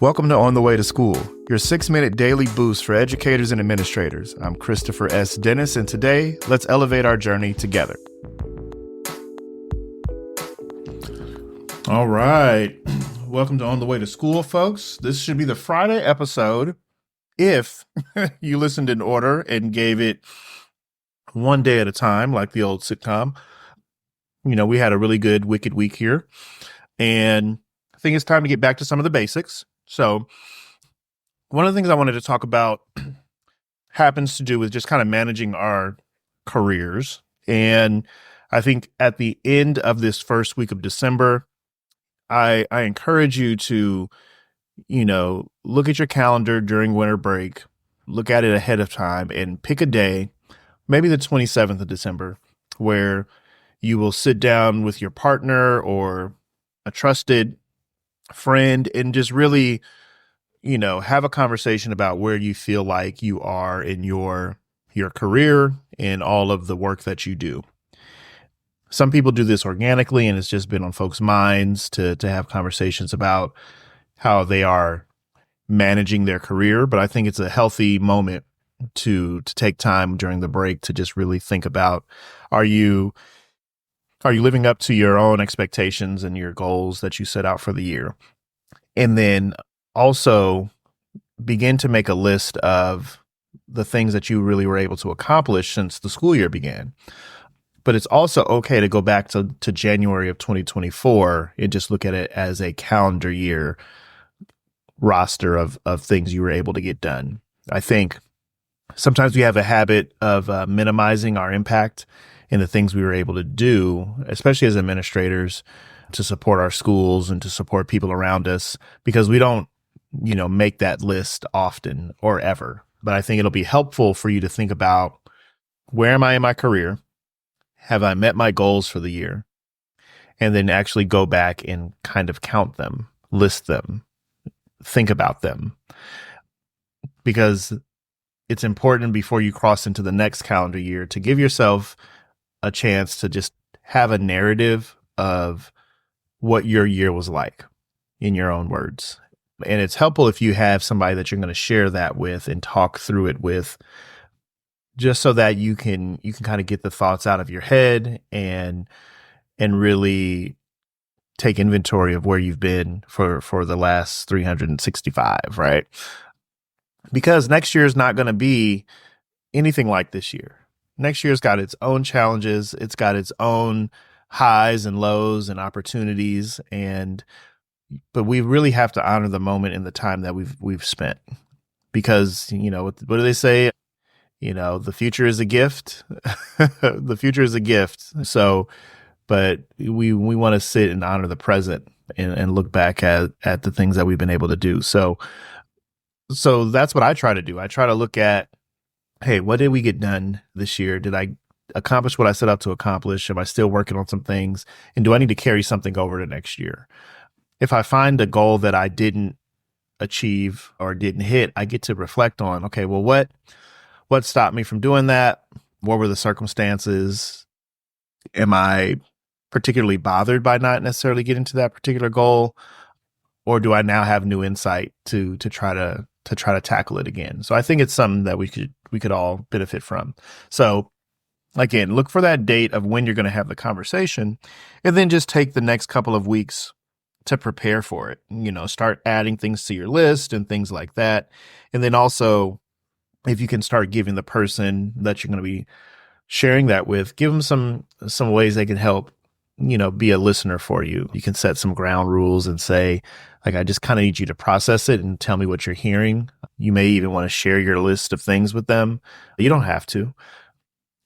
Welcome to On the Way to School, your 6-minute daily boost for educators and administrators. I'm Christopher S. Dennis, and today, let's elevate our journey together. All right. Welcome to On the Way to School, folks. This should be the Friday episode if you listened in order and gave it one day at a time, like the old sitcom. You know, we had a really good Wicked week here, and I think it's time to get back to some of the basics. So one of the things I wanted to talk about happens to do with just kind of managing our careers. And I think at the end of this first week of December, I encourage you to, look at your calendar during winter break, look at it ahead of time and pick a day, maybe the 27th of December, where you will sit down with your partner or a trusted friend and just really, have a conversation about where you feel like you are in your career and all of the work that you do. Some people do this organically, and it's just been on folks' minds to have conversations about how they are managing their career. But I think it's a healthy moment to take time during the break to just really think about, are you living up to your own expectations and your goals that you set out for the year? And then also begin to make a list of the things that you really were able to accomplish since the school year began. But it's also okay to go back to January of 2024 and just look at it as a calendar year roster of things you were able to get done. I think sometimes we have a habit of minimizing our impact and the things we were able to do, especially as administrators, to support our schools and to support people around us, because we don't, make that list often or ever. But I think it'll be helpful for you to think about, where am I in my career? Have I met my goals for the year? And then actually go back and kind of count them, list them, think about them, because it's important before you cross into the next calendar year to give yourself a chance to just have a narrative of what your year was like in your own words. And it's helpful if you have somebody that you're going to share that with and talk through it with, just so that you can kind of get the thoughts out of your head and really take inventory of where you've been for the last 365, right? Because next year is not going to be anything like this year. Next year's got its own challenges. It's got its own highs and lows and opportunities. But we really have to honor the moment and the time that we've spent, because, what do they say? The future is a gift. The future is a gift. So, but we want to sit and honor the present and look back at the things that we've been able to do. So that's what I try to do. I try to look at, hey, what did we get done this year? Did I accomplish what I set out to accomplish? Am I still working on some things? And do I need to carry something over to next year? If I find a goal that I didn't achieve or didn't hit, I get to reflect on, okay, well, what stopped me from doing that? What were the circumstances? Am I particularly bothered by not necessarily getting to that particular goal? Or do I now have new insight to try to tackle it again? So I think it's something that we could all benefit from. So again, look for that date of when you're going to have the conversation, and then just take the next couple of weeks to prepare for it. Start adding things to your list and things like that. And then also, if you can start giving the person that you're going to be sharing that with, give them some ways they can help, be a listener for you. You can set some ground rules and say, like, I just kind of need you to process it and tell me what you're hearing. You may even want to share your list of things with them. You don't have to.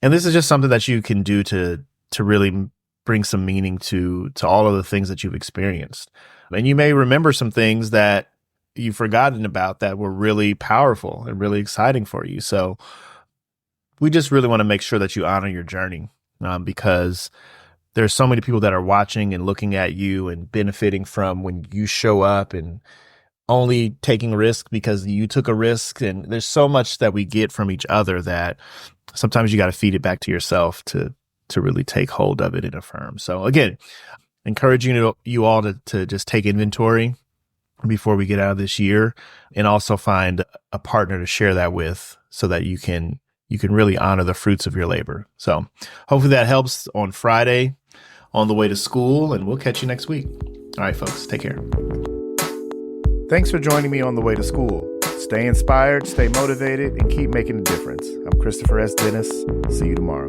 And this is just something that you can do to really bring some meaning to all of the things that you've experienced. And you may remember some things that you've forgotten about that were really powerful and really exciting for you. So we just really want to make sure that you honor your journey, because there's so many people that are watching and looking at you and benefiting from when you show up and only taking risk because you took a risk. And there's so much that we get from each other that sometimes you got to feed it back to yourself to really take hold of it and affirm. So again, encouraging you all to just take inventory before we get out of this year, and also find a partner to share that with so that you can really honor the fruits of your labor. So hopefully that helps on Friday on the way to school, and we'll catch you next week. All right, folks, take care. Thanks for joining me on the way to school. Stay inspired, stay motivated, and keep making a difference. I'm Christopher S. Dennis. See you tomorrow.